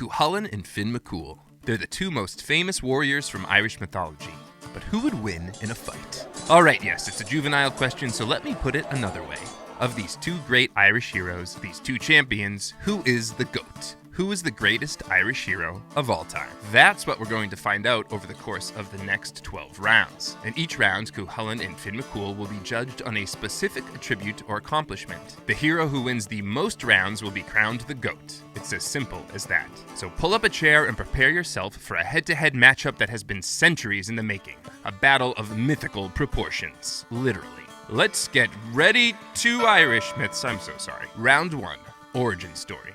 Chulainn and Fionn McCool. They're the two most famous warriors from Irish mythology. But who would win in a fight? Alright, yes, it's a juvenile question, so let me put it another way. Of these two great Irish heroes, these two champions, who is the GOAT? Who is the greatest Irish hero of all time? That's what we're going to find out over the course of the next 12 rounds. In each round, Chulainn and Fionn McCool will be judged on a specific attribute or accomplishment. The hero who wins the most rounds will be crowned the GOAT. It's as simple as that. So pull up a chair and prepare yourself for a head-to-head matchup that has been centuries in the making. A battle of mythical proportions. Literally. Let's get ready to Irish myths. I'm so sorry. Round 1. Origin story.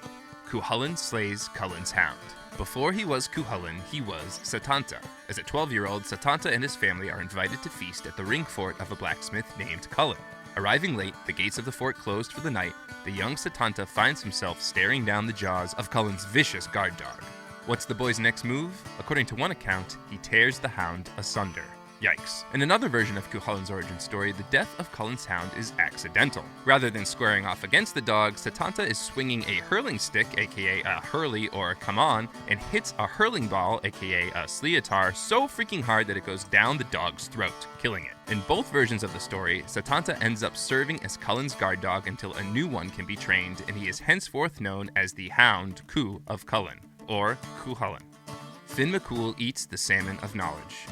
Chulainn slays Cullen's hound. Before he was Chulainn, he was Setanta. As a 12-year-old, Setanta and his family are invited to feast at the ring fort of a blacksmith named Cullen. Arriving late, the gates of the fort closed for the night, the young Setanta finds himself staring down the jaws of Cullen's vicious guard dog. What's the boy's next move? According to one account, he tears the hound asunder. Yikes. In another version of Chulainn's origin story, the death of Cullen's hound is accidental. Rather than squaring off against the dog, Setanta is swinging a hurling stick, aka a hurley or come on, and hits a hurling ball, aka a sliotar, so freaking hard that it goes down the dog's throat, killing it. In both versions of the story, Setanta ends up serving as Cullen's guard dog until a new one can be trained, and he is henceforth known as the Hound Cu of Cullen, or Chulainn. Fionn McCool eats the salmon of knowledge.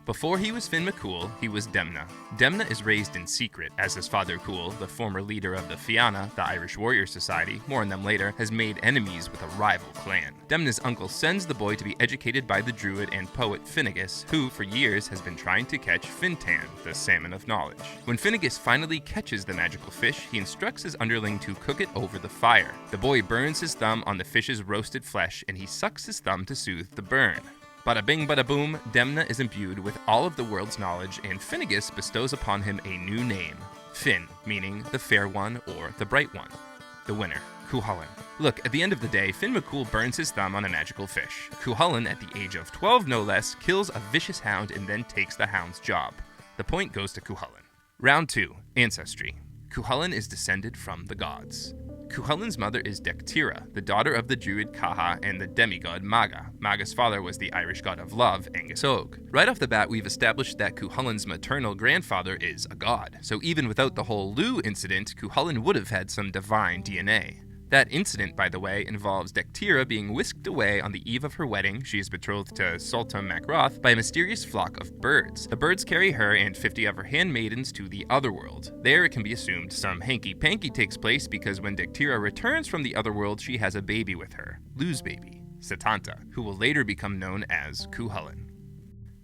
Before he was Fionn McCool, he was Demna. Demna is raised in secret, as his father Cumhaill, the former leader of the Fianna, the Irish Warrior Society, more on them later, has made enemies with a rival clan. Demna's uncle sends the boy to be educated by the druid and poet Finnegas, who for years has been trying to catch Fintan, the salmon of knowledge. When Finnegas finally catches the magical fish, he instructs his underling to cook it over the fire. The boy burns his thumb on the fish's roasted flesh, and he sucks his thumb to soothe the burn. Bada bing bada boom, Demna is imbued with all of the world's knowledge, and Finnegas bestows upon him a new name, Fionn, meaning the fair one or the bright one. The winner, Chulainn. Look, at the end of the day, Fionn McCool burns his thumb on a magical fish. Chulainn, at the age of 12 no less, kills a vicious hound and then takes the hound's job. The point goes to Chulainn. Round 2, Ancestry. Chulainn is descended from the gods. Chulainn's mother is Dectira, the daughter of the druid Caha and the demigod Maga. Maga's father was the Irish god of love, Angus Og. Right off the bat, we've established that Chulainn's maternal grandfather is a god, so even without the whole Lugh incident, Chulainn would have had some divine DNA. That incident, by the way, involves Dectira being whisked away on the eve of her wedding. She is betrothed to Sultan Macroth by a mysterious flock of birds. The birds carry her and 50 of her handmaidens to the Otherworld. There, it can be assumed some hanky-panky takes place because when Dectira returns from the Otherworld, she has a baby with her, Lugh's baby, Setanta, who will later become known as Chulainn.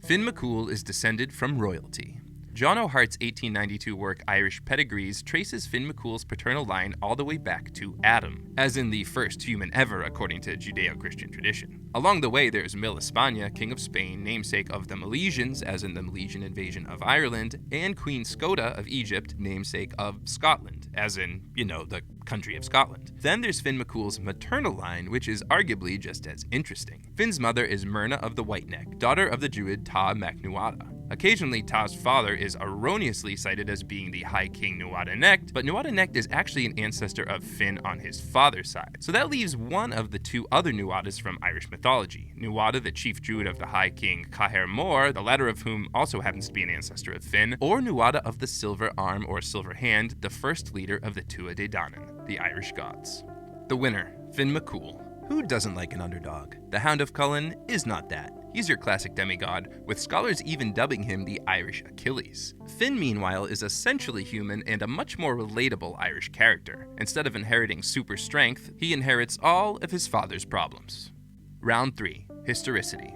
Fionn McCool is descended from royalty. John O'Hart's 1892 work Irish Pedigrees traces Fionn McCool's paternal line all the way back to Adam, as in the first human ever according to Judeo-Christian tradition. Along the way, there's Mil España, king of Spain, namesake of the Milesians, as in the Milesian invasion of Ireland, and Queen Scoda of Egypt, namesake of Scotland, as in, the country of Scotland. Then there's Fionn McCool's maternal line, which is arguably just as interesting. Finn's mother is Myrna of the White Neck, daughter of the druid Ta Macnuada. Occasionally, Ta's father is erroneously cited as being the High King Nuada Necht, but Nuada Necht is actually an ancestor of Fionn on his father's side. So that leaves one of the two other Nuadas from Irish mythology. Nuada, the chief druid of the High King Cahir Mór, the latter of whom also happens to be an ancestor of Fionn, or Nuada of the Silver Arm or Silver Hand, the first leader of the Tuatha Dé Danann, the Irish gods. The winner, Fionn McCool. Who doesn't like an underdog? The Hound of Cullen is not that. He's your classic demigod, with scholars even dubbing him the Irish Achilles. Fionn, meanwhile, is essentially human and a much more relatable Irish character. Instead of inheriting super strength, he inherits all of his father's problems. Round 3, Historicity.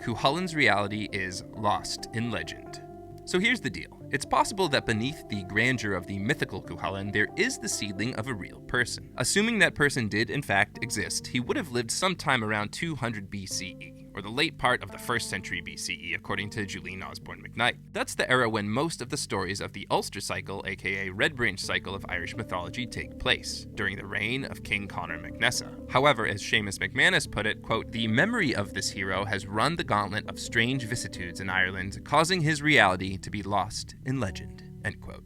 Chulainn's reality is lost in legend. So here's the deal. It's possible that beneath the grandeur of the mythical Chulainn, there is the seedling of a real person. Assuming that person did, in fact, exist, he would have lived sometime around 200 BCE, or the late part of the 1st century BCE, according to Julian Osborne McKnight. That's the era when most of the stories of the Ulster Cycle, aka Red Branch Cycle of Irish mythology, take place, during the reign of King Conor MacNessa. However, as Seamus McManus put it, quote, "The memory of this hero has run the gauntlet of strange vicissitudes in Ireland, causing his reality to be lost in legend," end quote.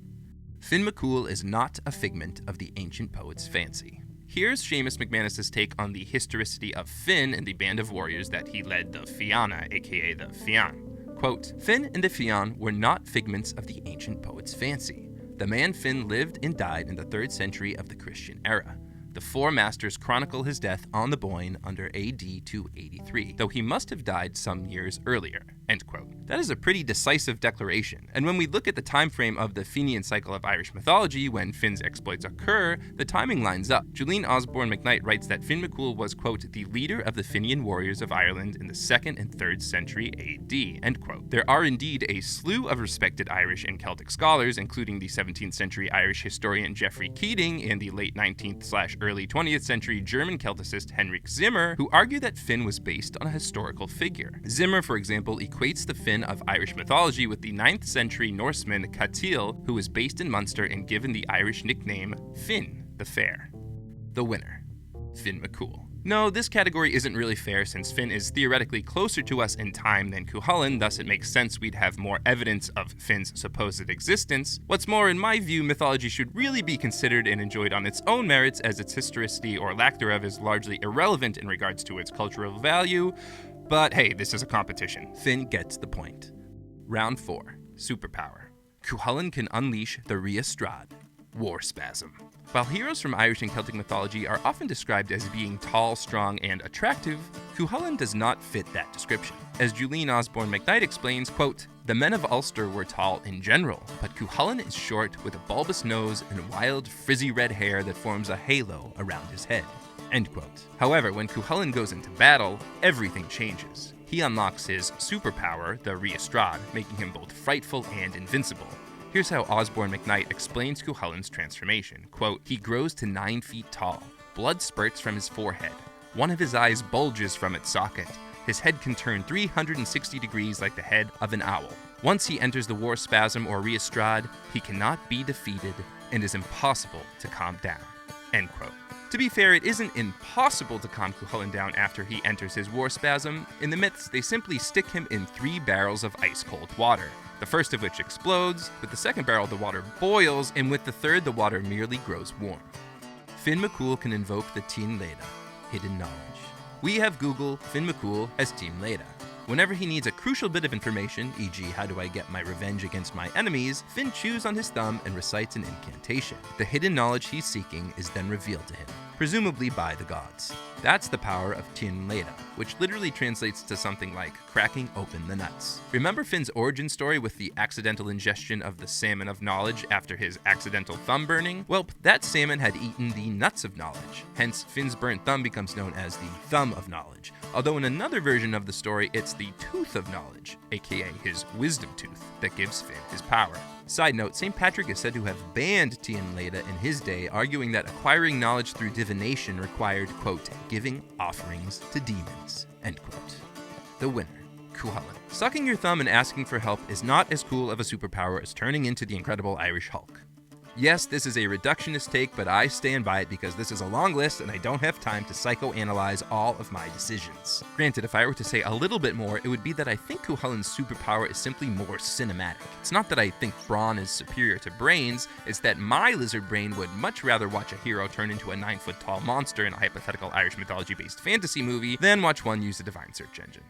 Fionn McCool is not a figment of the ancient poet's fancy. Here's Seamus McManus's take on the historicity of Finn and the band of warriors that he led, the Fianna, aka the Fionn. Quote, Finn and the Fionn were not figments of the ancient poet's fancy. The man Finn lived and died in the 3rd century of the Christian era. The Four Masters chronicle his death on the Boyne under AD 283, though he must have died some years earlier. End quote. That is a pretty decisive declaration, and when we look at the time frame of the Fenian Cycle of Irish mythology when Finn's exploits occur, the timing lines up. Chulainn Osborne McKnight writes that Finn McCool was, quote, the leader of the Fenian warriors of Ireland in the 2nd and 3rd century AD, end quote. There are indeed a slew of respected Irish and Celtic scholars, including the 17th century Irish historian Geoffrey Keating and the late 19th/early 20th century German Celticist Henrik Zimmer, who argue that Finn was based on a historical figure. Zimmer, for example, equates the Finn of Irish mythology with the 9th century Norseman Cumhaill, who was based in Munster and given the Irish nickname Finn the Fair. The winner, Finn McCool. No, this category isn't really fair since Finn is theoretically closer to us in time than Chulainn, thus it makes sense we'd have more evidence of Finn's supposed existence. What's more, in my view, mythology should really be considered and enjoyed on its own merits, as its historicity or lack thereof is largely irrelevant in regards to its cultural value. But hey, this is a competition. Finn gets the point. Round 4. Superpower. Chulainn can unleash the Rhea Strad, War Spasm. While heroes from Irish and Celtic mythology are often described as being tall, strong, and attractive, Chulainn does not fit that description. As Chulainn Osborne McKnight explains, quote, the men of Ulster were tall in general, but Chulainn is short with a bulbous nose and wild, frizzy red hair that forms a halo around his head. End quote. However, when Chulainn goes into battle, everything changes. He unlocks his superpower, the Rhea Strad, making him both frightful and invincible. Here's how Osborne McKnight explains Chulainn's transformation. Quote, he grows to 9 feet tall. Blood spurts from his forehead. One of his eyes bulges from its socket. His head can turn 360 degrees like the head of an owl. Once he enters the War Spasm or Rhea Strad, he cannot be defeated and is impossible to calm down. End quote. To be fair, it isn't impossible to calm Chulainn down after he enters his War Spasm. In the myths, they simply stick him in 3 barrels of ice-cold water, the first of which explodes, with the second barrel the water boils, and with the third the water merely grows warm. Finn McCool can invoke the Tín Leda, hidden knowledge. We have Google Finn McCool as Tín Leda. Whenever he needs a crucial bit of information, e.g. how do I get my revenge against my enemies, Finn chews on his thumb and recites an incantation. The hidden knowledge he's seeking is then revealed to him, presumably by the gods. That's the power of Tín Leda, which literally translates to something like cracking open the nuts. Remember Finn's origin story with the accidental ingestion of the salmon of knowledge after his accidental thumb burning? Well, that salmon had eaten the nuts of knowledge, hence Finn's burnt thumb becomes known as the thumb of knowledge. Although in another version of the story, it's the tooth of knowledge, aka his wisdom tooth, that gives Finn his power. Side note, St. Patrick is said to have banned Tín Leda in his day, arguing that acquiring knowledge through divination required, quote, giving offerings to demons, end quote. The winner, Chulainn. Sucking your thumb and asking for help is not as cool of a superpower as turning into the Incredible Irish Hulk. Yes, this is a reductionist take, but I stand by it because this is a long list and I don't have time to psychoanalyze all of my decisions. Granted, if I were to say a little bit more, it would be that I think Chulainn's superpower is simply more cinematic. It's not that I think brawn is superior to brains, it's that my lizard brain would much rather watch a hero turn into a 9-foot-tall monster in a hypothetical Irish mythology-based fantasy movie than watch one use a divine search engine.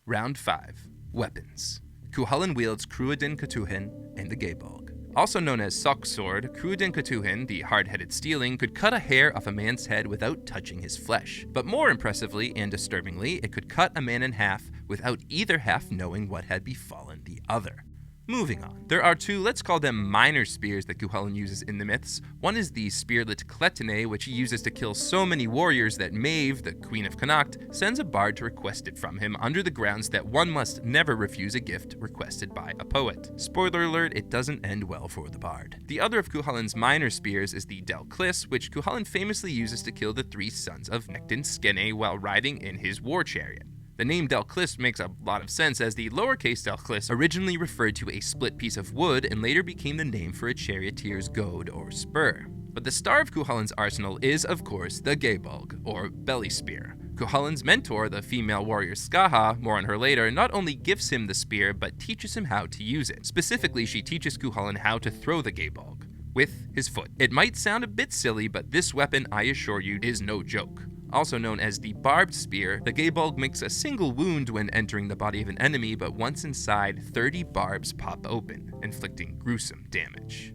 Round 5. Weapons. Chulainn wields Cruadin Catuhin and the Gaebolg. Also known as Sock Sword, Cruadin Catuhin, the hard-headed steeling, could cut a hair off a man's head without touching his flesh. But more impressively and disturbingly, it could cut a man in half without either half knowing what had befallen the other. Moving on. There are 2, let's call them minor spears that Chulainn uses in the myths. One is the spearlet Cletine, which he uses to kill so many warriors that Maeve, the Queen of Connacht, sends a bard to request it from him under the grounds that one must never refuse a gift requested by a poet. Spoiler alert, it doesn't end well for the bard. The other of Chulainn's minor spears is the Delclis, which Chulainn famously uses to kill the 3 sons of Nectin Skene while riding in his war chariot. The name Delclis makes a lot of sense, as the lowercase Delclis originally referred to a split piece of wood and later became the name for a charioteer's goad or spur. But the star of Chulainn's arsenal is, of course, the Gaebolg, or belly spear. Chulainn's mentor, the female warrior Skaha, more on her later, not only gives him the spear, but teaches him how to use it. Specifically, she teaches Chulainn how to throw the Gaebolg. with his foot. It might sound a bit silly, but this weapon, I assure you, is no joke. Also known as the barbed spear, the gaebulg makes a single wound when entering the body of an enemy, but once inside, 30 barbs pop open, inflicting gruesome damage.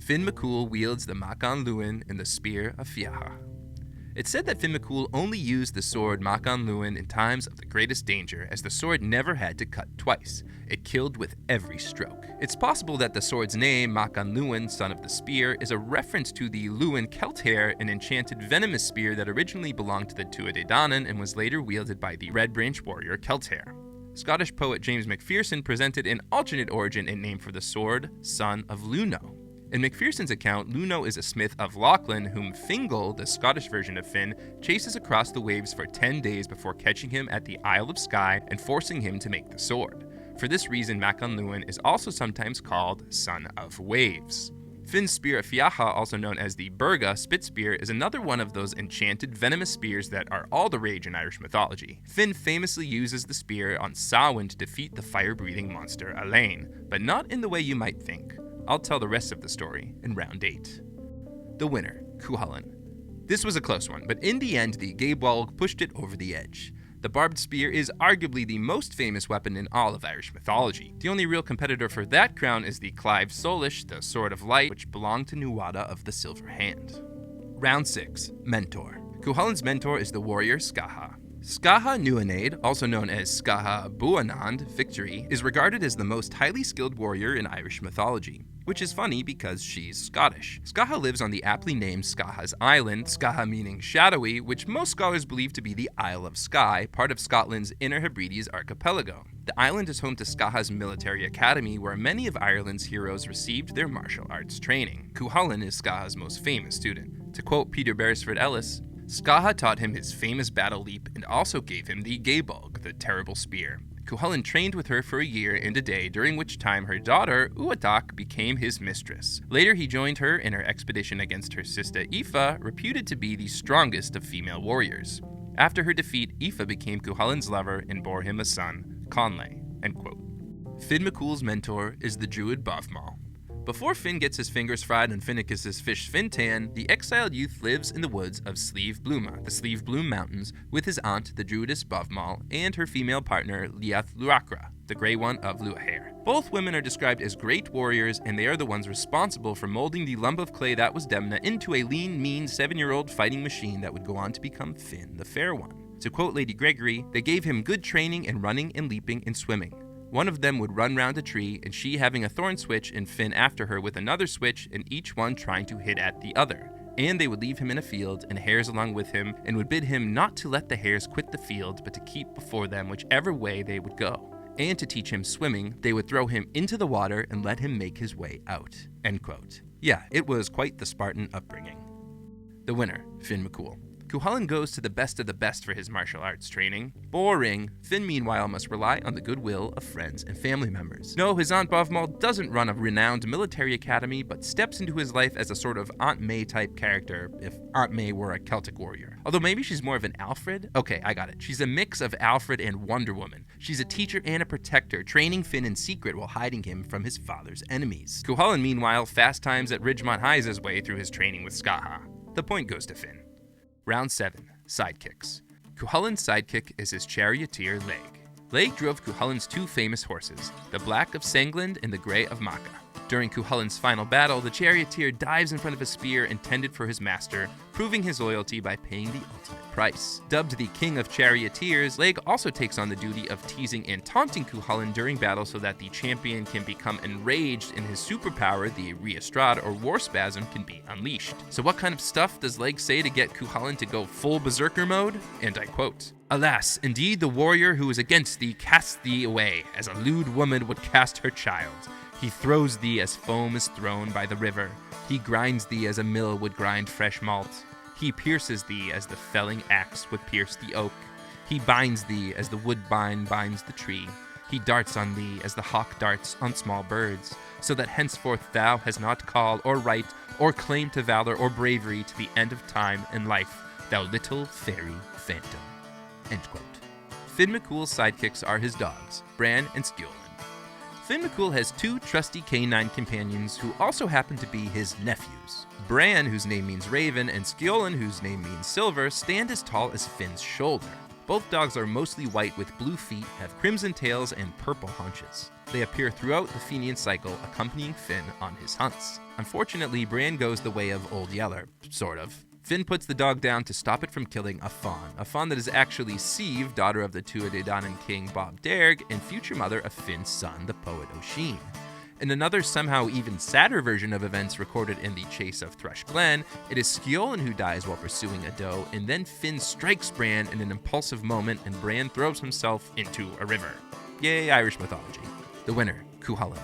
Finn McCool wields the Mac an Luan in the Spear of Fianna. It's said that Finn McCool only used the sword Mac an Luan in times of the greatest danger, as the sword never had to cut twice. It killed with every stroke. It's possible that the sword's name, Mac an Luan, son of the spear, is a reference to the Luan Celthair, an enchanted venomous spear that originally belonged to the Tuatha Dé Danann and was later wielded by the Red Branch warrior Celthair. Scottish poet James Macpherson presented an alternate origin and name for the sword, son of Luno. In Macpherson's account, Luno is a smith of Lachlan whom Fingal, the Scottish version of Finn, chases across the waves for 10 days before catching him at the Isle of Skye and forcing him to make the sword. For this reason, Mac an Luan is also sometimes called Son of Waves. Finn's spear of Fianna, also known as the Burga spit spear, is another one of those enchanted venomous spears that are all the rage in Irish mythology. Finn famously uses the spear on Samhain to defeat the fire-breathing monster Elaine, but not in the way you might think. I'll tell the rest of the story in round 8. The winner, Chulainn. This was a close one, but in the end, the gaebulg pushed it over the edge. The barbed spear is arguably the most famous weapon in all of Irish mythology. The only real competitor for that crown is the Clive Solish, the Sword of Light, which belonged to Nuada of the Silver Hand. Round 6, Mentor. Chulainn's mentor is the warrior Skaha. Skaha Nuanade, also known as Skaha Buanand, Victory, is regarded as the most highly skilled warrior in Irish mythology, which is funny because she's Scottish. Skaha lives on the aptly named Skaha's Island, Skaha meaning shadowy, which most scholars believe to be the Isle of Skye, part of Scotland's Inner Hebrides archipelago. The island is home to Skaha's military academy, where many of Ireland's heroes received their martial arts training. Chulainn is Skaha's most famous student. To quote Peter Beresford Ellis, Skaha taught him his famous battle leap and also gave him the gaebulg, the terrible spear. Chulainn trained with her for a year and a day, during which time her daughter, Uatak, became his mistress. Later he joined her in her expedition against her sister Aoife, reputed to be the strongest of female warriors. After her defeat, Aoife became Chulainn's lover and bore him a son, Conlay. End quote. Finn McCool's mentor is the druid Bavmal. Before Finn gets his fingers fried on Finnicus's fish Fintan, the exiled youth lives in the woods of Slieve Bluma, the Slieve Bloom Mountains, with his aunt, the druidess Bavmal, and her female partner, Liath Luachra, the Grey One of Luahair. Both women are described as great warriors, and they are the ones responsible for molding the lump of clay that was Demna into a lean, mean 7-year-old fighting machine that would go on to become Finn, the Fair One. To quote Lady Gregory, they gave him good training in running and leaping and swimming. One of them would run round a tree, and she having a thorn switch, and Finn after her with another switch, and each one trying to hit at the other. And they would leave him in a field, and hares along with him, and would bid him not to let the hares quit the field, but to keep before them whichever way they would go. And to teach him swimming, they would throw him into the water and let him make his way out. End quote. Yeah, it was quite the Spartan upbringing. The winner, Finn McCool. Chulainn goes to the best of the best for his martial arts training. Boring. Finn, meanwhile, must rely on the goodwill of friends and family members. No, his Aunt Bavmal doesn't run a renowned military academy, but steps into his life as a sort of Aunt May type character, if Aunt May were a Celtic warrior. Although maybe she's more of an Alfred? Okay, I got it. She's a mix of Alfred and Wonder Woman. She's a teacher and a protector, training Finn in secret while hiding him from his father's enemies. Chulainn, meanwhile, fast times at Ridgemont Highs his way through his training with Skaha. The point goes to Finn. Round 7, Sidekicks. Chulainn's sidekick is his charioteer Leg. Leg drove Chulainn's two famous horses, the Black of Sangland and the Grey of Macha. During Chulainn's final battle, the charioteer dives in front of a spear intended for his master, proving his loyalty by paying the ultimate price. Dubbed the King of Charioteers, Leg also takes on the duty of teasing and taunting Chulainn during battle so that the champion can become enraged and his superpower, the Riestrad or War Spasm, can be unleashed. So what kind of stuff does Leg say to get Chulainn to go full berserker mode? And I quote, "Alas, indeed the warrior who is against thee casts thee away, as a lewd woman would cast her child. He throws thee as foam is thrown by the river. He grinds thee as a mill would grind fresh malt. He pierces thee as the felling axe would pierce the oak. He binds thee as the woodbine binds the tree. He darts on thee as the hawk darts on small birds, so that henceforth thou hast not call or right or claim to valor or bravery to the end of time and life, thou little fairy phantom." End quote. Finn McCool's sidekicks are his dogs, Bran and Skewlin. Finn McCool has two trusty canine companions who also happen to be his nephews. Bran, whose name means raven, and Chulainn, whose name means silver, stand as tall as Finn's shoulder. Both dogs are mostly white with blue feet, have crimson tails, and purple haunches. They appear throughout the Fenian Cycle, accompanying Finn on his hunts. Unfortunately, Bran goes the way of Old Yeller, sort of. Finn puts the dog down to stop it from killing a fawn that is actually Siv, daughter of the Tuatha king Bob Derg, and future mother of Finn's son, the poet Oisin. In another somehow even sadder version of events recorded in the Chase of Thrush Glen, it is Chulainn who dies while pursuing a doe, and then Finn strikes Bran in an impulsive moment, and Bran throws himself into a river. Yay, Irish mythology. The winner, Cumhaill.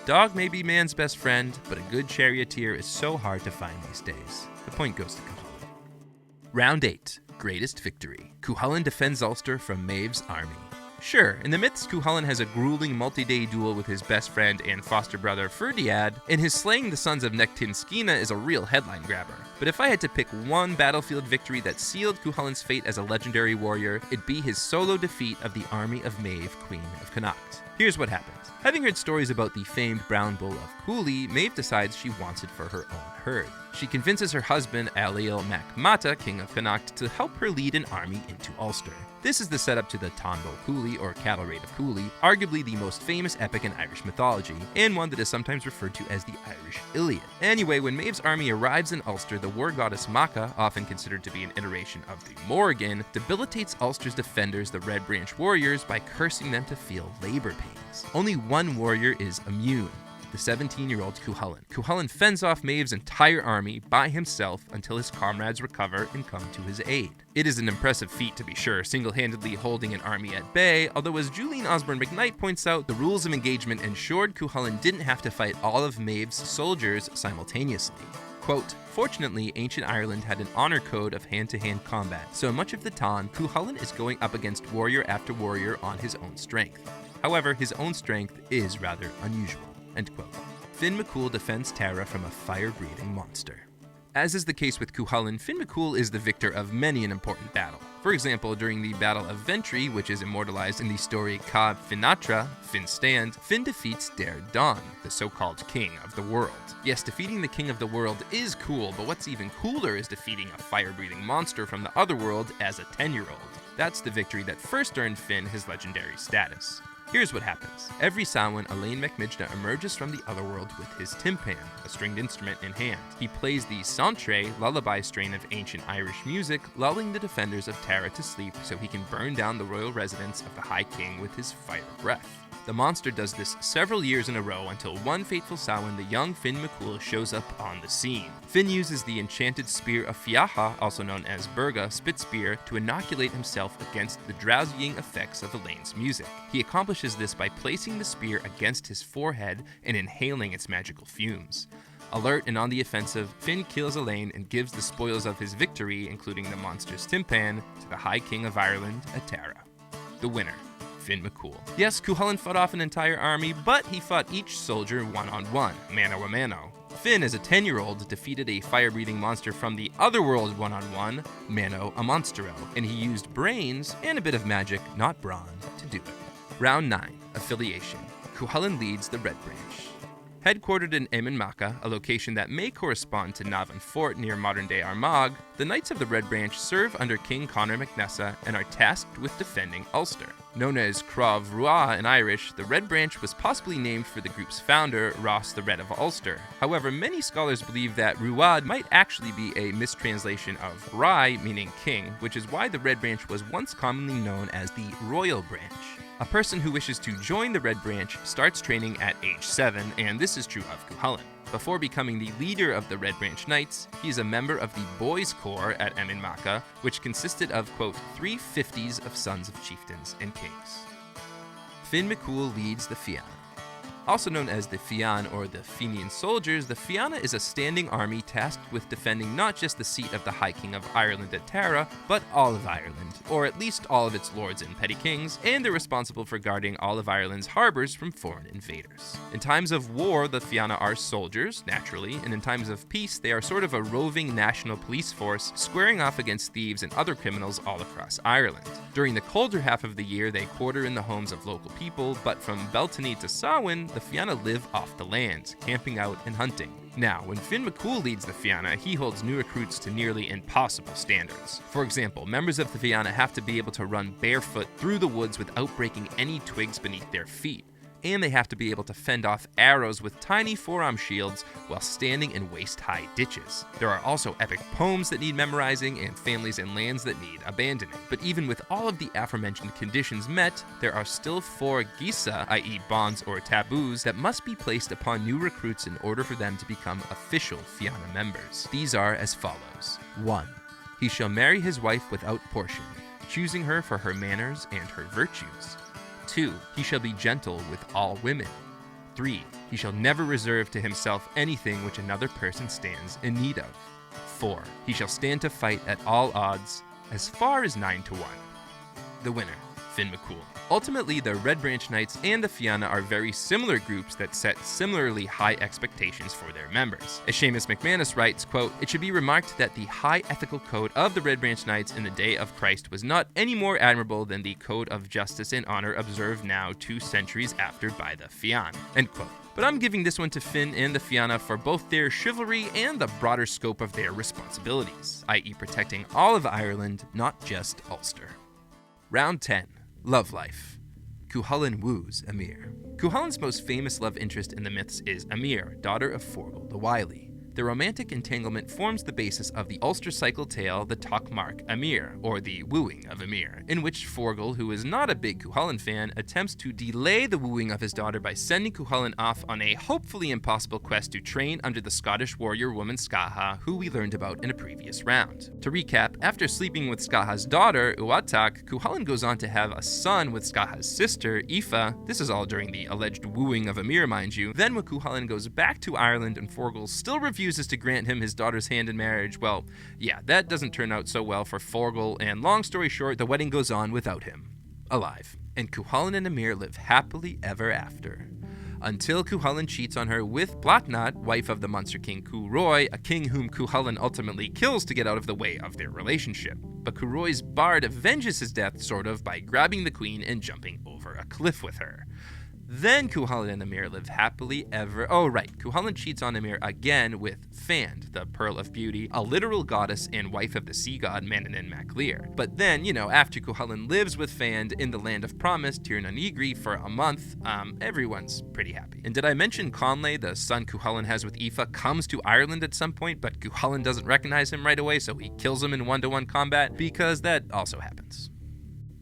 Dog may be man's best friend, but a good charioteer is so hard to find these days. The point goes to Cumhaill. Round 8. Greatest victory. Cumhaill defends Ulster from Maeve's army. Sure, in the myths, Cumhaill has a grueling multi-day duel with his best friend and foster brother Ferdiad, and his slaying the sons of Nectin Skina is a real headline grabber. But if I had to pick one battlefield victory that sealed Cumhall's fate as a legendary warrior, it'd be his solo defeat of the army of Maeve, Queen of Connacht. Here's what happens. Having heard stories about the famed brown bull of Cooley, Maeve decides she wants it for her own herd. She convinces her husband, Ailill Mac Mata, King of Connacht, to help her lead an army into Ulster. This is the setup to the Tonbo Cooley, or Cattle Raid of Cooley, arguably the most famous epic in Irish mythology, and one that is sometimes referred to as the Irish Iliad. Anyway, when Maeve's army arrives in Ulster, the war goddess Macha, often considered to be an iteration of the Morrigan, debilitates Ulster's defenders, the Red Branch warriors, by cursing them to feel labor pains. Only one warrior is immune, the 17-year-old Cumhaill. Cumhaill fends off Maeve's entire army by himself until his comrades recover and come to his aid. It is an impressive feat, to be sure, single-handedly holding an army at bay, although as Julian Osborne McKnight points out, the rules of engagement ensured Cumhaill didn't have to fight all of Maeve's soldiers simultaneously. Quote, fortunately, ancient Ireland had an honor code of hand-to-hand combat, so much of the time, Cumhaill is going up against warrior after warrior on his own strength. However, his own strength is rather unusual. End quote. Finn McCool defends Tara from a fire-breathing monster. As is the case with Cumhaill, Finn McCool is the victor of many an important battle. For example, during the Battle of Ventry, which is immortalized in the story Cab Finatra, Finn's Stand, Finn defeats Dair Don, the so-called king of the world. Yes, defeating the king of the world is cool, but what's even cooler is defeating a fire-breathing monster from the other world as a 10-year-old. That's the victory that first earned Finn his legendary status. Here's what happens. Every Samhain, Elaine MacMidgna emerges from the otherworld with his timpan, a stringed instrument in hand. He plays the Santre, lullaby strain of ancient Irish music, lulling the defenders of Tara to sleep so he can burn down the royal residence of the High King with his fire breath. The monster does this several years in a row until one fateful Samhain, the young Finn McCool shows up on the scene. Finn uses the enchanted spear of Fianna, also known as Burga, spit spear, to inoculate himself against the drowsying effects of Elaine's music. He accomplishes this by placing the spear against his forehead and inhaling its magical fumes. Alert and on the offensive, Finn kills Elaine and gives the spoils of his victory, including the monster's timpan, to the High King of Ireland, Tara. The winner, Finn McCool. Yes, Cumhaill fought off an entire army, but he fought each soldier one-on-one, mano a mano. Finn, as a 10-year-old, defeated a fire-breathing monster from the otherworld one-on-one, mano a monstero, and he used brains and a bit of magic, not brawn, to do it. Round 9, Affiliation. Cumhaill leads the Red Branch. Headquartered in Eamon Macha, a location that may correspond to Navan Fort near modern-day Armagh, the Knights of the Red Branch serve under King Conor MacNessa and are tasked with defending Ulster. Known as Crav Rua in Irish, the Red Branch was possibly named for the group's founder, Ross the Red of Ulster. However, many scholars believe that Ruad might actually be a mistranslation of Rai, meaning king, which is why the Red Branch was once commonly known as the Royal Branch. A person who wishes to join the Red Branch starts training at age 7, and this is true of Cumhaill. Before becoming the leader of the Red Branch Knights, he is a member of the Boys' Corps at Eamon Macha, which consisted of, quote, 350s of sons of chieftains and kings. Finn McCool leads the Fianna. Also known as the Fionn or the Fenian soldiers, the Fianna is a standing army tasked with defending not just the seat of the High King of Ireland at Tara, but all of Ireland, or at least all of its lords and petty kings, and they're responsible for guarding all of Ireland's harbors from foreign invaders. In times of war, the Fianna are soldiers, naturally, and in times of peace, they are sort of a roving national police force, squaring off against thieves and other criminals all across Ireland. During the colder half of the year, they quarter in the homes of local people, but from Beltane to Samhain, the Fianna live off the lands, camping out and hunting. Now, when Finn McCool leads the Fianna, he holds new recruits to nearly impossible standards. For example, members of the Fianna have to be able to run barefoot through the woods without breaking any twigs beneath their feet. And they have to be able to fend off arrows with tiny forearm shields while standing in waist-high ditches. There are also epic poems that need memorizing and families and lands that need abandoning. But even with all of the aforementioned conditions met, there are still 4 gisa, i.e. bonds or taboos, that must be placed upon new recruits in order for them to become official Fianna members. These are as follows. 1. He shall marry his wife without portion, choosing her for her manners and her virtues. 2. He shall be gentle with all women. 3. He shall never reserve to himself anything which another person stands in need of. 4. He shall stand to fight at all odds, as far as 9 to 1. The winner, Finn McCool. Ultimately, the Red Branch Knights and the Fianna are very similar groups that set similarly high expectations for their members. As Seamus McManus writes, quote, "It should be remarked that the high ethical code of the Red Branch Knights in the day of Christ was not any more admirable than the code of justice and honor observed now 2 centuries after by the Fionn." End quote. But I'm giving this one to Finn and the Fianna for both their chivalry and the broader scope of their responsibilities, i.e. protecting all of Ireland, not just Ulster. Round 10. Love life. Cuchulainn woos Emir. Cuchulainn's most famous love interest in the myths is Emir, daughter of Forgal the Wily. The romantic entanglement forms the basis of the Ulster Cycle tale, the Tochmarc Emir, or the Wooing of Emir, in which Forgal, who is not a big Cuchulainn fan, attempts to delay the wooing of his daughter by sending Cuchulainn off on a hopefully impossible quest to train under the Scottish warrior woman Skaha, who we learned about in a previous round. To recap, after sleeping with Skaha's daughter, Uatak, Cuchulainn goes on to have a son with Skaha's sister, Aoife. This is all during the alleged wooing of Emir, mind you. Then when Cuchulainn goes back to Ireland and Forgal still refuses to grant him his daughter's hand in marriage, well, yeah, that doesn't turn out so well for Forgal, and long story short, the wedding goes on without him alive. And Cuchulainn and Emir live happily ever after. Until Cuchulainn cheats on her with Blatnat, wife of the Munster king Curoy, a king whom Cuchulainn ultimately kills to get out of the way of their relationship. But Curoy's bard avenges his death, sort of, by grabbing the queen and jumping over a cliff with her. Then Cumhaill and Emir live happily ever... Oh, right. Cuchulainn cheats on Emir again with Fand, the Pearl of Beauty, a literal goddess and wife of the sea god Manannán mac Lir. But then, after Cuchulainn lives with Fand in the Land of Promise, Tir na Nigri, for a month, everyone's pretty happy. And did I mention Conlay, the son Cuchulainn has with Aoife, comes to Ireland at some point, but Cuchulainn doesn't recognize him right away, so he kills him in one-to-one combat, because that also happens.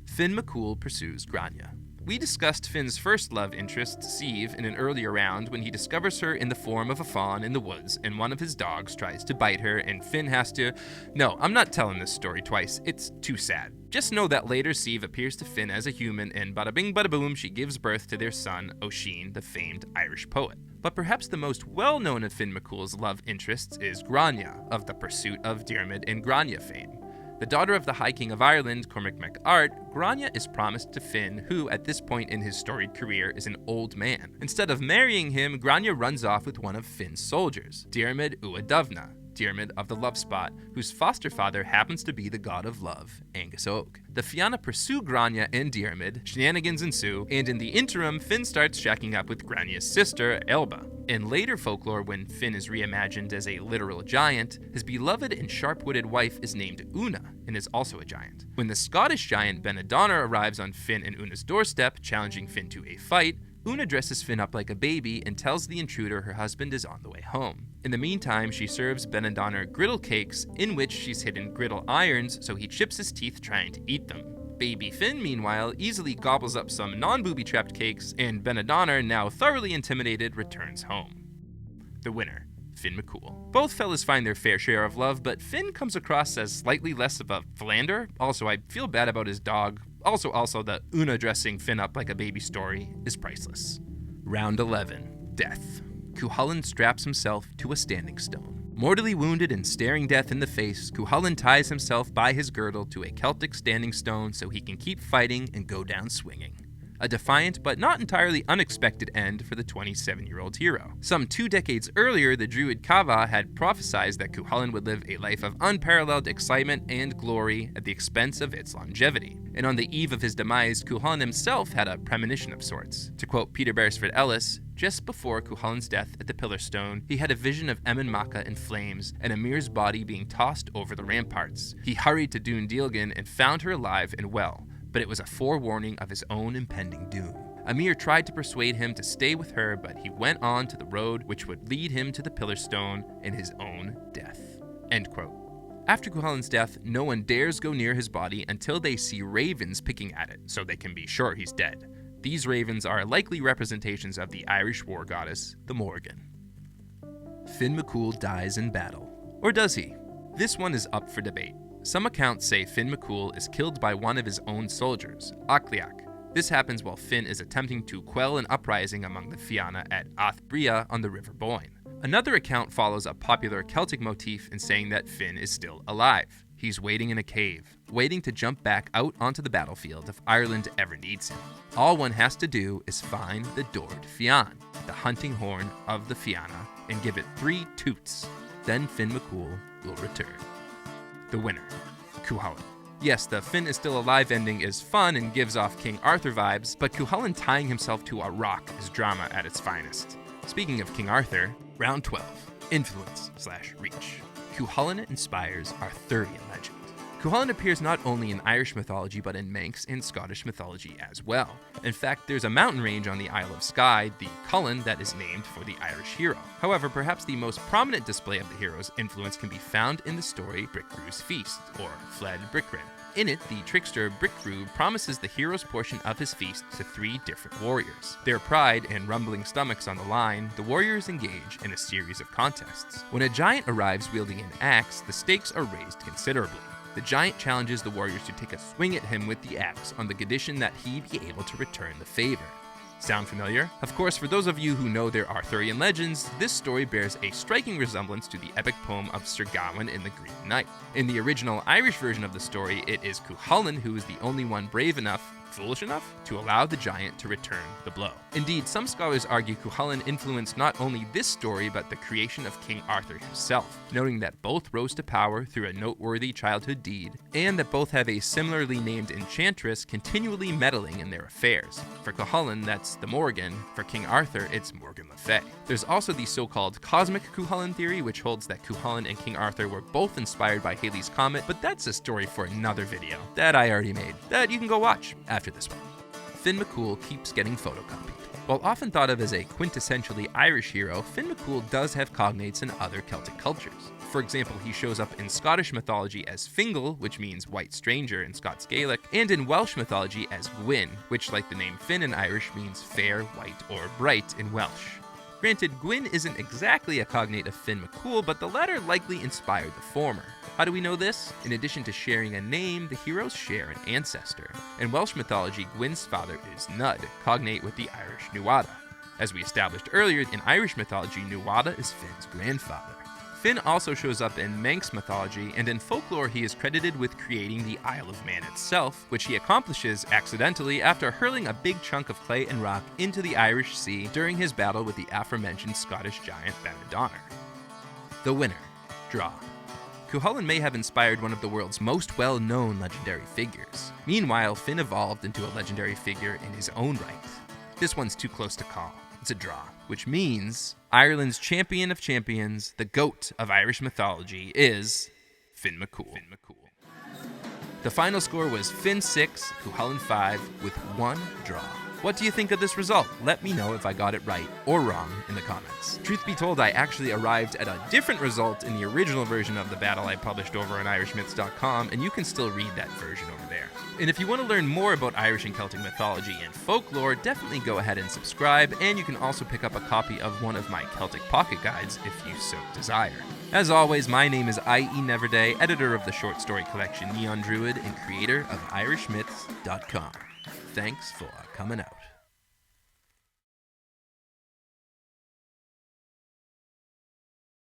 Finn McCool pursues Grania. We discussed Finn's first love interest, Sieve, in an earlier round when he discovers her in the form of a fawn in the woods and one of his dogs tries to bite her and Finn has to... No, I'm not telling this story twice. It's too sad. Just know that later Sieve appears to Finn as a human and bada bing bada boom she gives birth to their son, Oisin, the famed Irish poet. But perhaps the most well-known of Finn McCool's love interests is Grania, of the Pursuit of Diarmid and Grania fame. The daughter of the High King of Ireland, Cormac mac Art, Grania is promised to Finn, who at this point in his storied career is an old man. Instead of marrying him, Grania runs off with one of Finn's soldiers, Diarmid Uadovna, Diarmid of the Love Spot, whose foster father happens to be the god of love, Angus Oak. The Fianna pursue Grania and Diarmid, shenanigans ensue, and in the interim, Finn starts shacking up with Grania's sister, Elba. In later folklore, when Finn is reimagined as a literal giant, his beloved and sharp-witted wife is named Una, and is also a giant. When the Scottish giant Benadonna arrives on Finn and Una's doorstep, challenging Finn to a fight, Una dresses Finn up like a baby and tells the intruder her husband is on the way home. In the meantime, she serves Benadonna griddle cakes, in which she's hidden griddle irons, so he chips his teeth trying to eat them. Baby Finn, meanwhile, easily gobbles up some non-booby-trapped cakes, and Benadonna, now thoroughly intimidated, returns home. The winner, Finn McCool. Both fellas find their fair share of love, but Finn comes across as slightly less of a philander. Also, I feel bad about his dog. Also, the Una dressing Finn up like a baby story is priceless. Round 11. Death. Cuchulainn straps himself to a standing stone. Mortally wounded and staring death in the face, Cuchulainn ties himself by his girdle to a Celtic standing stone so he can keep fighting and go down swinging. a defiant but not entirely unexpected end for the 27-year-old hero. Some 2 decades earlier, the druid Cava had prophesied that Cuchulainn would live a life of unparalleled excitement and glory at the expense of its longevity. And on the eve of his demise, Cuchulainn himself had a premonition of sorts. To quote Peter Beresford Ellis, just before Cuchulainn's death at the Pillar Stone, he had a vision of Emin Macha in flames and Emir's body being tossed over the ramparts. He hurried to Dún Díalgan and found her alive and well, but it was a forewarning of his own impending doom. Emir tried to persuade him to stay with her, but he went on to the road which would lead him to the Pillar Stone and his own death. End quote. After Cuchulainn's death, no one dares go near his body until they see ravens picking at it, so they can be sure he's dead. These ravens are likely representations of the Irish war goddess, the Morrigan. Finn McCool dies in battle. Or does he? This one is up for debate. Some accounts say Finn McCool is killed by one of his own soldiers, Achliach. This happens while Finn is attempting to quell an uprising among the Fianna at Athbria on the River Boyne. Another account follows a popular Celtic motif in saying that Finn is still alive. He's waiting in a cave, waiting to jump back out onto the battlefield if Ireland ever needs him. All one has to do is find the Dord Fionn, the hunting horn of the Fianna, and give it 3 toots. Then Finn McCool will return. The winner, Cuchulainn. Yes, the Finn is still alive ending is fun and gives off King Arthur vibes, but Cuchulainn tying himself to a rock is drama at its finest. Speaking of King Arthur, round 12, influence/reach. Cuchulainn inspires Arthurian legend. Cuchulainn appears not only in Irish mythology but in Manx and Scottish mythology as well. In fact, there's a mountain range on the Isle of Skye, the Chulainn, that is named for the Irish hero. However, perhaps the most prominent display of the hero's influence can be found in the story Brickrew's Feast, or Fled Brickrin. In it, the trickster Brickrew promises the hero's portion of his feast to 3 different warriors. Their pride and rumbling stomachs on the line, the warriors engage in a series of contests. When a giant arrives wielding an axe, the stakes are raised considerably. The giant challenges the warriors to take a swing at him with the axe on the condition that he be able to return the favor. Sound familiar? Of course, for those of you who know their Arthurian legends, this story bears a striking resemblance to the epic poem of Sir Gawain in the Green Knight. In the original Irish version of the story, it is Cuchulainn who is the only one brave enough, foolish enough, to allow the giant to return the blow. Indeed, some scholars argue Cuchulainn influenced not only this story but the creation of King Arthur himself, noting that both rose to power through a noteworthy childhood deed, and that both have a similarly named enchantress continually meddling in their affairs. For Cuchulainn, that's the Morrigan. For King Arthur, it's Morgan Le Fay. There's also the so-called cosmic Cuchulainn theory, which holds that Cuchulainn and King Arthur were both inspired by Halley's Comet, but that's a story for another video that I already made, that you can go watch after this one. Finn McCool keeps getting photocopied. While often thought of as a quintessentially Irish hero, Finn McCool does have cognates in other Celtic cultures. For example, he shows up in Scottish mythology as Fingal, which means white stranger in Scots Gaelic, and in Welsh mythology as Gwyn, which, like the name Finn in Irish, means fair, white, or bright in Welsh. Granted, Gwyn isn't exactly a cognate of Finn McCool, but the latter likely inspired the former. How do we know this? In addition to sharing a name, the heroes share an ancestor. In Welsh mythology, Gwyn's father is Nud, cognate with the Irish Nuada. As we established earlier, in Irish mythology, Nuada is Finn's grandfather. Finn also shows up in Manx mythology, and in folklore he is credited with creating the Isle of Man itself, which he accomplishes accidentally after hurling a big chunk of clay and rock into the Irish Sea during his battle with the aforementioned Scottish giant Benadonner. The winner. Draw. Cuchulainn may have inspired one of the world's most well-known legendary figures. Meanwhile, Finn evolved into a legendary figure in his own right. This one's too close to call. It's a draw, which means Ireland's champion of champions, the GOAT of Irish mythology, is Finn McCool. The final score was Finn 6, Cuchulainn 5, with 1 draw. What do you think of this result? Let me know if I got it right or wrong in the comments. Truth be told, I actually arrived at a different result in the original version of the battle I published over on irishmyths.com, and you can still read that version over there. And if you want to learn more about Irish and Celtic mythology and folklore, definitely go ahead and subscribe, and you can also pick up a copy of one of my Celtic pocket guides if you so desire. As always, my name is I.E. Kneverday, editor of the short story collection Neon Druid and creator of irishmyths.com. Thanks for coming out.